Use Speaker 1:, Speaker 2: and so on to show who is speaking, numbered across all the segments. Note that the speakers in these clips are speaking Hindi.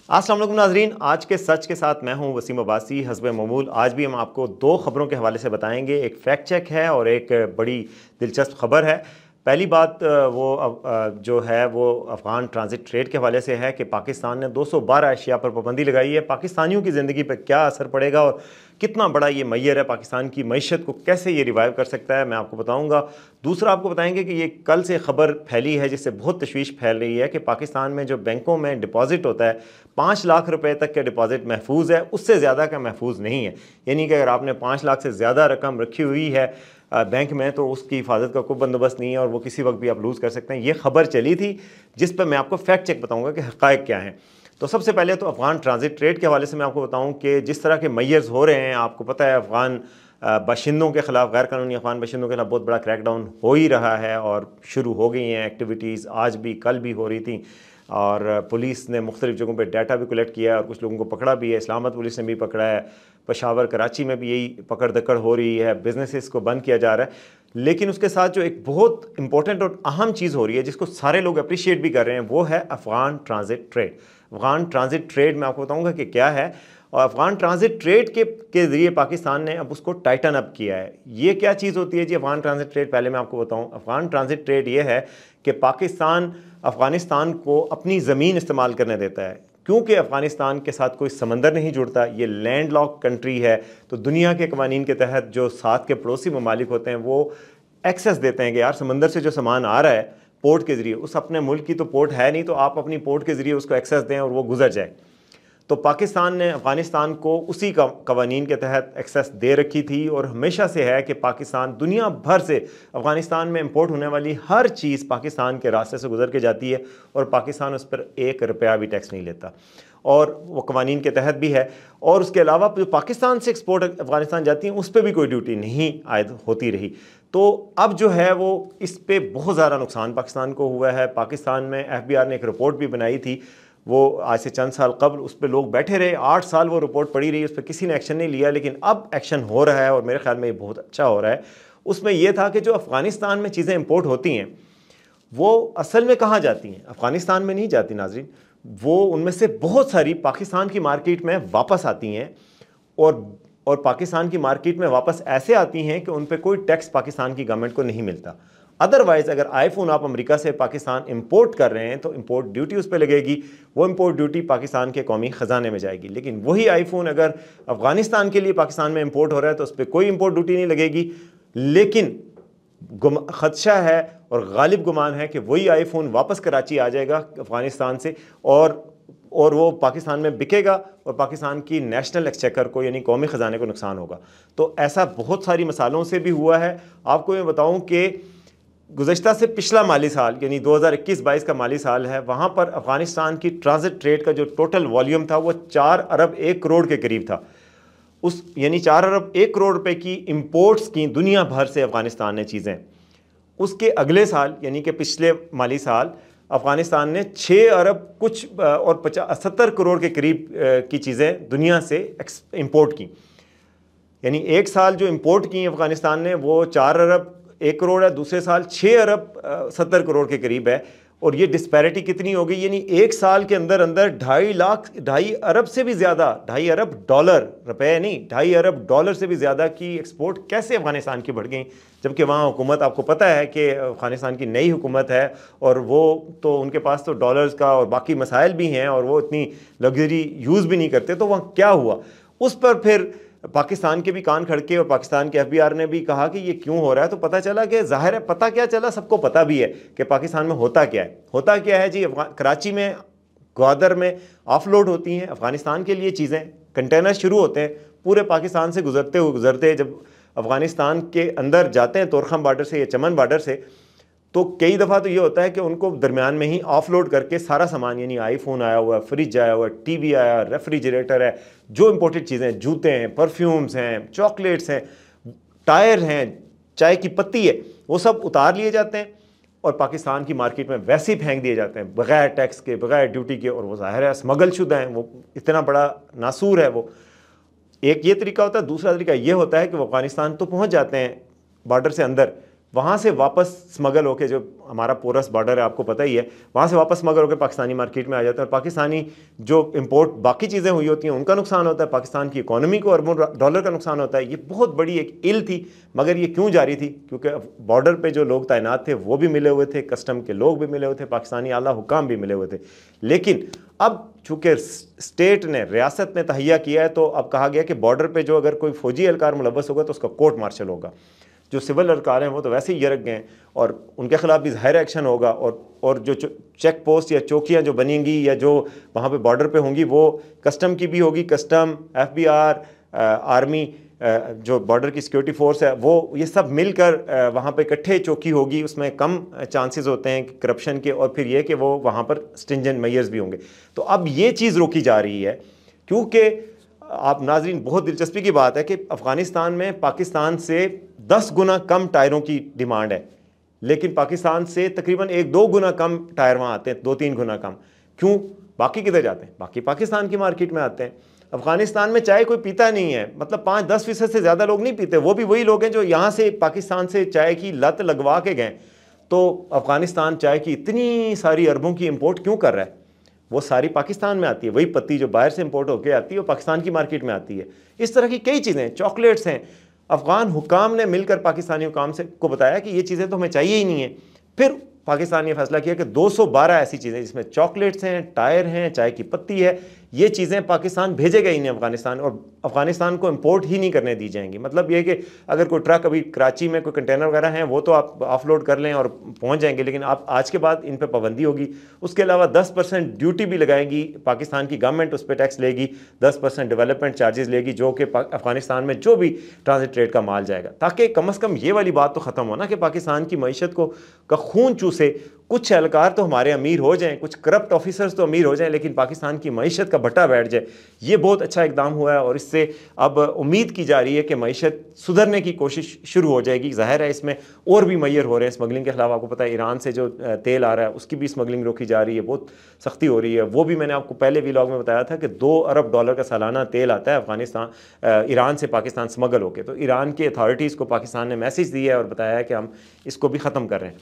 Speaker 1: अस्सलाम वालेकुम नाजरीन, आज के सच के साथ मैं हूं वसीम अब्बासी हस्ब ममूल। आज भी हम आपको दो खबरों के हवाले से बताएंगे। एक फैक्ट चेक है और एक बड़ी दिलचस्प खबर है। पहली बात जो है वो अफ़गान ट्रांजिट ट्रेड के हवाले से है कि पाकिस्तान ने 212 अशिया पर पाबंदी लगाई है। पाकिस्तानियों की ज़िंदगी पर क्या असर पड़ेगा और कितना बड़ा ये मैयर है, पाकिस्तान की मईशत को कैसे ये रिवाइव कर सकता है, मैं आपको बताऊंगा। दूसरा आपको बताएंगे कि ये कल से खबर फैली है जिससे बहुत तशवीश फैल रही है कि पाकिस्तान में जो बैंकों में डिपॉजिट होता है 5 लाख रुपए तक के डिपॉजिट महफूज है, उससे ज़्यादा का महफूज नहीं है। यानी कि अगर आपने 5 लाख से ज़्यादा रकम रखी हुई है बैंक में तो उसकी हिफाजत का कोई बंदोबस्त नहीं है और वो किसी वक्त भी आप लूज़ कर सकते हैं। ये खबर चली थी जिस पर मैं आपको फैक्ट चेक बताऊंगा कि हक़ाइक़ क्या हैं। तो सबसे पहले तो अफ़गान ट्रांजिट ट्रेड के हवाले से मैं आपको बताऊं कि जिस तरह के मैयर्स हो रहे हैं, आपको पता है अफ़गान बाशिंदों के ख़िलाफ़, गैर कानूनी अफ़गान बाशिंदों के खिलाफ बहुत बड़ा क्रैकडाउन हो ही रहा है और शुरू हो गई हैं एक्टिविटीज़। आज भी, कल भी हो रही थी और पुलिस ने मुख्तलिफ़ जगहों पर डाटा भी कलेक्ट किया है और कुछ लोगों को पकड़ा भी है। इस्लामाबाद पुलिस ने भी पकड़ा है, पेशावर, कराची में भी यही पकड़ दकड़ हो रही है, बिजनेसेस को बंद किया जा रहा है। लेकिन उसके साथ जो एक बहुत इंपॉर्टेंट और अहम चीज़ हो रही है जिसको सारे लोग अप्रिशिएट भी कर रहे हैं वो है Afghan transit trade. Afghan transit trade मैं आपको बताऊंगा कि क्या है और अफ़गान ट्रांजिट ट्रेड के ज़रिए पाकिस्तान ने अब उसको टाइटन अप किया है। ये क्या चीज़ होती है जी अफ़गान ट्रांजिट ट्रेड? पहले मैं आपको बताऊं, अफ़गान ट्रांजिट ट्रेड ये है कि पाकिस्तान अफ़गानिस्तान को अपनी ज़मीन इस्तेमाल करने देता है। क्योंकि अफ़गानिस्तान के साथ कोई समंदर नहीं जुड़ता, ये लैंड लॉक कंट्री है, तो दुनिया के कवानीन के तहत जो साथ के पड़ोसी ममालिक होते हैं वो एक्सेस देते हैं कि यार समंदर से जो सामान आ रहा है पोर्ट के ज़रिए, उस अपने मुल्क की तो पोर्ट है नहीं, तो आप अपनी पोर्ट के ज़रिए उसको एक्सेस दें और वो गुजर जाए। तो पाकिस्तान ने अफ़गानिस्तान को उसी कवानीन के तहत एक्सेस दे रखी थी और हमेशा से है कि पाकिस्तान दुनिया भर से अफ़गानिस्तान में इंपोर्ट होने वाली हर चीज़ पाकिस्तान के रास्ते से गुजर के जाती है और पाकिस्तान उस पर 1 रुपया भी टैक्स नहीं लेता और वो कवानीन के तहत भी है। और उसके अलावा जो पाकिस्तान से एक्सपोर्ट अफ़गानिस्तान जाती हैं उस पर भी कोई ड्यूटी नहीं आयद होती रही। तो अब जो है वो इस पर बहुत ज़्यादा नुकसान पाकिस्तान को हुआ है। पाकिस्तान में FBI ने एक रिपोर्ट भी बनाई थी, वो आज से चंद साल कबल उस पर लोग बैठे रहे, 8 साल वो रिपोर्ट पड़ी रही, उस पर किसी ने एक्शन नहीं लिया। लेकिन अब एक्शन हो रहा है और मेरे ख्याल में ये बहुत अच्छा हो रहा है। उसमें यह था कि जो अफ़गानिस्तान में चीज़ें इंपोर्ट होती हैं वो असल में कहाँ जाती हैं? अफ़गानिस्तान में नहीं जाती नाजरीन, वो उनमें से बहुत सारी पाकिस्तान की मार्केट में वापस आती हैं और पाकिस्तान की मार्केट में वापस ऐसे आती हैं कि उन पर कोई टैक्स पाकिस्तान की गवर्नमेंट को नहीं मिलता। अदरवाइज़ अगर आईफोन आप अमेरिका से पाकिस्तान इंपोर्ट कर रहे हैं तो इंपोर्ट ड्यूटी उस पर लगेगी, वो इंपोर्ट ड्यूटी पाकिस्तान के कौमी ख़जाने में जाएगी। लेकिन वही आईफोन अगर अफ़गानिस्तान के लिए पाकिस्तान में इंपोर्ट हो रहा है तो उस पर कोई इंपोर्ट ड्यूटी नहीं लगेगी। लेकिन खदशा है और गालिब गुमान है कि वही आईफोन वापस कराची आ जाएगा अफ़गानिस्तान से और वो पाकिस्तान में बिकेगा और पाकिस्तान की नेशनल एक्सचेकर को यानी कौमी ख़जाने को नुकसान होगा। तो ऐसा बहुत सारी मसालों से भी हुआ है। आपको मैं बताऊं कि गुज़श्ता से पिछला माली साल यानी 2021-22 का माली साल है, वहाँ पर अफ़गानिस्तान की ट्रांजिट ट्रेड का जो टोटल वॉल्यूम था वो 4 अरब 1 करोड़ के करीब था। उस यानी 4 अरब 1 करोड़ रुपए की इंपोर्ट्स की दुनिया भर से अफ़गानिस्तान ने चीज़ें। उसके अगले साल यानी कि पिछले माली साल अफ़गानिस्तान ने 6 अरब कुछ और 70 करोड़ के करीब की चीज़ें दुनिया से इंपोर्ट की। यानी एक साल जो इंपोर्ट की अफ़गानिस्तान ने वो 4 अरब 1 करोड़ है, दूसरे साल 6 अरब 70 करोड़ के करीब है। और ये डिस्पैरिटी कितनी हो गई, यानी एक साल के अंदर अंदर 2.5 अरब से भी ज़्यादा, 2.5 अरब डॉलर, रुपए नहीं, 2.5 अरब डॉलर से भी ज़्यादा की एक्सपोर्ट कैसे अफ़गानिस्तान की बढ़ गई। जबकि वहाँ हुकूमत, आपको पता है कि अफ़गानिस्तान की नई हुकूमत है और वो तो उनके पास तो डॉलर्स का और बाकी मसाइल भी हैं और वो इतनी लग्जरी यूज़ भी नहीं करते। तो वहाँ क्या हुआ, उस पर फिर पाकिस्तान के भी कान खड़के और पाकिस्तान के FBI ने भी कहा कि ये क्यों हो रहा है। तो पता चला कि ज़ाहिर है, पता क्या चला, सबको पता भी है कि पाकिस्तान में होता क्या है। होता क्या है जी, कराची में, ग्वादर में ऑफलोड होती हैं अफ़गानिस्तान के लिए चीज़ें, कंटेनर शुरू होते हैं पूरे पाकिस्तान से गुजरते जब अफ़गानिस्तान के अंदर जाते हैं तोरखम बॉर्डर से या चमन बॉर्डर से, तो कई दफ़ा तो ये होता है कि उनको दरमियान में ही ऑफलोड करके सारा सामान, यानी आईफोन आया हुआ है, फ्रिज आया हुआ है, टीवी आया, रेफ्रिजरेटर है, जो इंपोर्टेड चीज़ें, जूते हैं, परफ्यूम्स हैं, चॉकलेट्स हैं, टायर हैं, चाय की पत्ती है, वो सब उतार लिए जाते हैं और पाकिस्तान की मार्केट में वैसे ही फेंक दिए जाते हैं बग़ैर टैक्स के, बग़ैर ड्यूटी के। और वो ज़ाहिर है स्मगल शुदा हैं, वो इतना बड़ा नासूर है वो। एक ये तरीका होता है। दूसरा तरीका ये होता है कि वो अफ़गानिस्तान तो पहुँच जाते हैं बॉर्डर से अंदर, वहाँ से वापस स्मगल होके, जो हमारा पोरस बॉर्डर है आपको पता ही है, वहाँ से वापस स्मगल होकर पाकिस्तानी मार्केट में आ जाता है और पाकिस्तानी जो इंपोर्ट बाकी चीज़ें हुई होती हैं उनका नुकसान होता है, पाकिस्तान की इकोनॉमी को अरबों डॉलर का नुकसान होता है। ये बहुत बड़ी एक इल थी, मगर ये क्यों जारी थी? क्योंकि बॉर्डर पर जो लोग तैनात थे वो भी मिले हुए थे, कस्टम के लोग भी मिले हुए थे, पाकिस्तानी आला हुकाम भी मिले हुए थे। लेकिन अब चूँकि स्टेट ने, रियासत ने तहैया किया है, तो अब कहा गया कि बॉर्डर पे जो अगर कोई फौजी एहलकार मुलव्वस होगा तो उसका कोर्ट मार्शल होगा। जो सिविल एहलकार हैं वो तो वैसे ही यरक गए और उनके खिलाफ भी ज़ाहिर एक्शन होगा। और जो चेक पोस्ट या चौकियाँ जो बनेंगी या जो वहाँ पे बॉर्डर पे होंगी वो कस्टम की भी होगी, कस्टम, FBI, आर्मी, जो बॉर्डर की सिक्योरिटी फोर्स है, वो ये सब मिलकर वहाँ पे इकट्ठे चौकी होगी। उसमें कम चांसेस होते हैं करप्शन के, और फिर ये कि वो वहाँ पर स्ट्रिंजेंट मेजर्स भी होंगे। तो अब ये चीज़ रोकी जा रही है, क्योंकि आप नाज़रीन, बहुत दिलचस्पी की बात है कि अफ़गानिस्तान में पाकिस्तान से 10 गुना कम टायरों की डिमांड है, लेकिन पाकिस्तान से तकरीबन 1-2 गुना कम टायर वहाँ आते हैं, 2-3 गुना कम। क्यों? बाकी किधर जाते हैं? बाकी पाकिस्तान की मार्केट में आते हैं। अफ़गानिस्तान में चाय कोई पीता नहीं है, मतलब 5-10% से ज़्यादा लोग नहीं पीते। वो भी वही लोग हैं जो यहाँ से पाकिस्तान से चाय की लत लगवा के गए। तो अफ़गानिस्तान चाय की इतनी सारी अरबों की इम्पोर्ट क्यों कर रहा है? वो सारी पाकिस्तान में आती है, वही पत्ती जो बाहर से इंपोर्ट होकर आती है वो पाकिस्तान की मार्केट में आती है। इस तरह की कई चीज़ें, चॉकलेट्स हैं, अफ़गान हुकाम ने मिलकर पाकिस्तानी हुकाम से को बताया कि ये चीज़ें तो हमें चाहिए ही नहीं है। फिर पाकिस्तान ने फैसला किया कि 212 ऐसी चीज़ें जिसमें चॉकलेट्स हैं, टायर हैं, चाय की पत्ती है, ये चीज़ें पाकिस्तान भेजेगा ही नहीं अफ़गानिस्तान, और अफ़गानिस्तान को इंपोर्ट ही नहीं करने दी जाएंगी। मतलब ये कि अगर कोई ट्रक, अभी कराची में कोई कंटेनर वगैरह हैं, वो तो आप ऑफलोड कर लें और पहुंच जाएंगे, लेकिन आप आज के बाद इन पर पाबंदी होगी। उसके अलावा 10% ड्यूटी भी लगाएगी पाकिस्तान की गवर्नमेंट, उस पर टैक्स लेगी, 10% डेवलपमेंट चार्जेस लेगी, जो कि अफ़गानिस्तान में जो भी ट्रांजिट ट्रेड का माल जाएगा, ताकि कम अज़ कम ये वाली बात तो ख़त्म हो ना कि पाकिस्तान की मईशत को का खून चूसे। कुछ एहलकार तो हमारे अमीर हो जाएं, कुछ करप्ट ऑफिसर्स तो अमीर हो जाएं, लेकिन पाकिस्तान की मईशत का भट्टा बैठ जाए। ये बहुत अच्छा इकदाम हुआ है और इससे अब उम्मीद की जा रही है कि मईशत सुधरने की कोशिश शुरू हो जाएगी। ज़ाहिर है इसमें और भी मैयर हो रहे हैं स्मगलिंग के खिलाफ। आपको पता है ईरान से जो तेल आ रहा है उसकी भी स्मगलिंग रोकी जा रही है, बहुत सख्ती हो रही है। वो भी मैंने आपको पहले व्लॉग में बताया था कि $2 अरब का सालाना तेल आता है अफगानिस्तान, ईरान से पाकिस्तान स्मगल होकर। तो ईरान की अथॉरिटीज़ को पाकिस्तान ने मैसेज दिया है और बताया है कि हम इसको भी ख़त्म कर रहे हैं।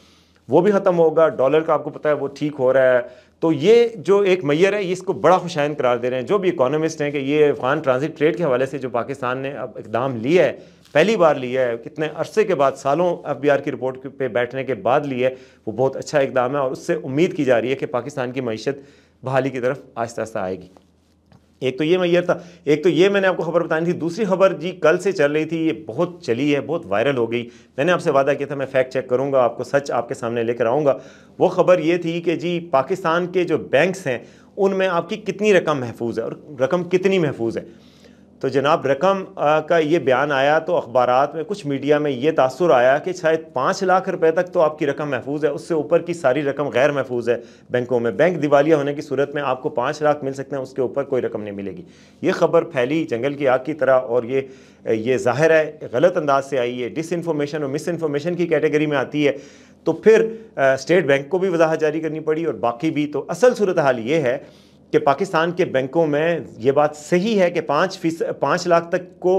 Speaker 1: वो भी ख़त्म होगा। डॉलर का आपको पता है वो ठीक हो रहा है। तो ये जो एक मैयर है, इसको बड़ा खुशाइन करार दे रहे हैं जो भी इकोनॉमिस्ट हैं कि ये अफगान ट्रांजिट ट्रेड के हवाले से जो पाकिस्तान ने अब इकदाम लिया है, पहली बार लिया है, कितने अरसे के बाद, सालों FBI की रिपोर्ट पे बैठने के बाद लिया है, वो बहुत अच्छा इकदाम है और उससे उम्मीद की जा रही है कि पाकिस्तान की मईशत बहाली की तरफ आहिस्ता आहिस्ता आएगी। एक तो ये मैयर था, एक तो ये मैंने आपको खबर बतानी थी। दूसरी खबर जी कल से चल रही थी, ये बहुत चली है, बहुत वायरल हो गई। मैंने आपसे वादा किया था मैं फैक्ट चेक करूंगा, आपको सच आपके सामने लेकर आऊँगा। वो खबर ये थी कि जी पाकिस्तान के जो बैंक्स हैं उनमें आपकी कितनी रकम महफूज है और रकम कितनी महफूज है। तो जनाब रकम का ये बयान आया तो अखबारात में, कुछ मीडिया में ये तासुर आया कि शायद 5 लाख रुपए तक तो आपकी रकम महफूज है, उससे ऊपर की सारी रकम गैर महफूज है बैंकों में। बैंक दिवालिया होने की सूरत में आपको 5 लाख मिल सकते हैं, उसके ऊपर कोई रकम नहीं मिलेगी। ये खबर फैली जंगल की आग की तरह और ये ज़ाहिर है गलत अंदाज से आई है, डिस इन्फॉर्मेशन और मिस इन्फॉर्मेशन की कैटेगरी में आती है। तो फिर स्टेट बैंक को भी वजाहत जारी करनी पड़ी और बाकी भी। तो असल सूरत हाल ये है कि पाकिस्तान के बैंकों में ये बात सही है कि 5 लाख तक को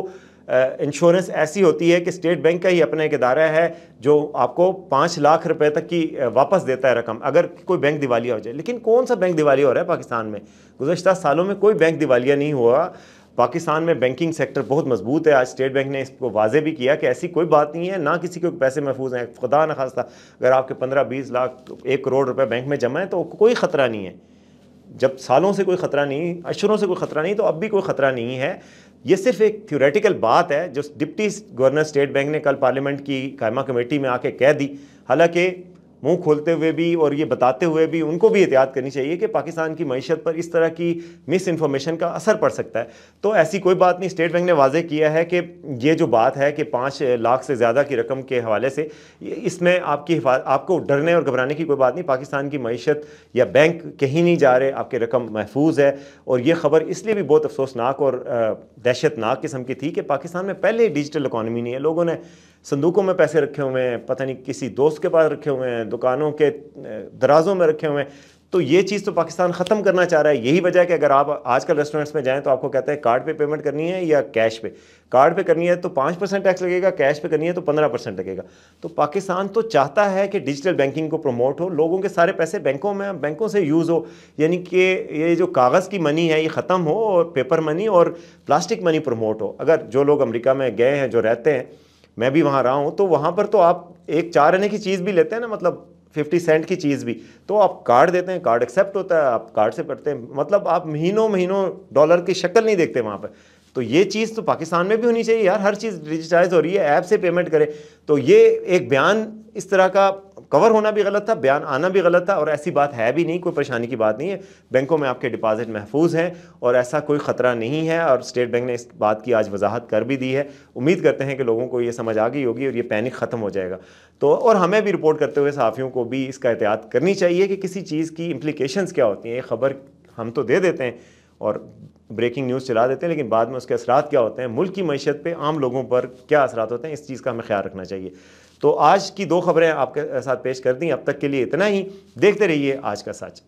Speaker 1: इंश्योरेंस ऐसी होती है कि स्टेट बैंक का ही अपना एक इदारा है जो आपको 5 लाख रुपए तक की वापस देता है रकम अगर कोई बैंक दिवालिया हो जाए। लेकिन कौन सा बैंक दिवालिया हो रहा है पाकिस्तान में? गुज़श्ता सालों में कोई बैंक दिवालिया नहीं हुआ। पाकिस्तान में बैंकिंग सेक्टर बहुत मजबूत है। आज स्टेट बैंक ने इसको वाजे भी किया कि ऐसी कोई बात नहीं है, ना किसी के पैसे महफूज हैं। खुदा न खास्ता अगर आपके 15-20 लाख 1 करोड़ रुपए बैंक में जमा है तो कोई ख़तरा नहीं है। जब सालों से कोई ख़तरा नहीं, अशरों से कोई ख़तरा नहीं, तो अब भी कोई ख़तरा नहीं है। ये सिर्फ एक थ्योरेटिकल बात है जो डिप्टी गवर्नर स्टेट बैंक ने कल पार्लियामेंट की कायमा कमेटी में आके कह दी। हालांकि मुंह खोलते हुए भी और ये बताते हुए भी उनको भी एहतियात करनी चाहिए कि पाकिस्तान की मईशत पर इस तरह की मिस इन्फॉर्मेशन का असर पड़ सकता है। तो ऐसी कोई बात नहीं। स्टेट बैंक ने वाजे किया है कि ये जो बात है कि 5 लाख से ज़्यादा की रकम के हवाले से, इसमें आपको डरने और घबराने की कोई बात नहीं। पाकिस्तान की मईशत या बैंक कहीं नहीं जा रहे, आपकी रकम महफूज है। और ये खबर इसलिए भी बहुत अफसोसनाक और दहशतनाक किस्म की थी कि पाकिस्तान में पहले डिजिटल इकॉनमी नहीं है। लोगों ने संदूकों में पैसे रखे हुए हैं, पता नहीं किसी दोस्त के पास रखे हुए हैं, दुकानों के दराजों में रखे हुए हैं। तो ये चीज़ तो पाकिस्तान ख़त्म करना चाह रहा है। यही वजह है कि अगर आप आजकल रेस्टोरेंट्स में जाएं तो आपको कहते हैं कार्ड पे पेमेंट करनी है या कैश पे। कार्ड पे करनी है तो 5% टैक्स लगेगा, कैश पे करनी है तो 15% लगेगा। तो पाकिस्तान तो चाहता है कि डिजिटल बैंकिंग को प्रमोट हो, लोगों के सारे पैसे बैंकों में, बैंकों से यूज़ हो, यानी कि ये जो कागज़ की मनी है ये ख़त्म हो और पेपर मनी और प्लास्टिक मनी प्रमोट हो। अगर जो लोग अमेरिका में गए हैं, जो रहते हैं, मैं भी वहाँ रहा हूँ, तो वहाँ पर तो आप एक 4 आने की चीज़ भी लेते हैं ना, मतलब 50 सेंट की चीज़ भी, तो आप कार्ड देते हैं, कार्ड एक्सेप्ट होता है, आप कार्ड से करते हैं, मतलब आप महीनों महीनों डॉलर की शक्ल नहीं देखते वहाँ पर। तो ये चीज़ तो पाकिस्तान में भी होनी चाहिए यार, हर चीज़ डिजिटाइज हो रही है, ऐप से पेमेंट करे। तो ये एक बयान इस तरह का कवर होना भी गलत था, बयान आना भी गलत था, और ऐसी बात है भी नहीं, कोई परेशानी की बात नहीं है। बैंकों में आपके डिपॉजिट महफूज हैं और ऐसा कोई ख़तरा नहीं है, और स्टेट बैंक ने इस बात की आज वजाहत कर भी दी है। उम्मीद करते हैं कि लोगों को ये समझ आ गई होगी और ये पैनिक ख़त्म हो जाएगा। तो और हमें भी रिपोर्ट करते हुए सहाफ़ियों को भी इसका एहतियात करनी चाहिए कि किसी चीज़ की इम्प्लीकेशंस क्या होती हैं। ये ख़बर हम तो दे देते हैं और ब्रेकिंग न्यूज़ चला देते हैं, लेकिन बाद में उसके असरात क्या होते हैं, मुल्क की मईशत पे, आम लोगों पर क्या असरात होते हैं, इस चीज़ का हमें ख्याल रखना चाहिए। तो आज की 2 खबरें आपके साथ पेश कर दी, अब तक के लिए इतना ही। देखते रहिए आज का सच।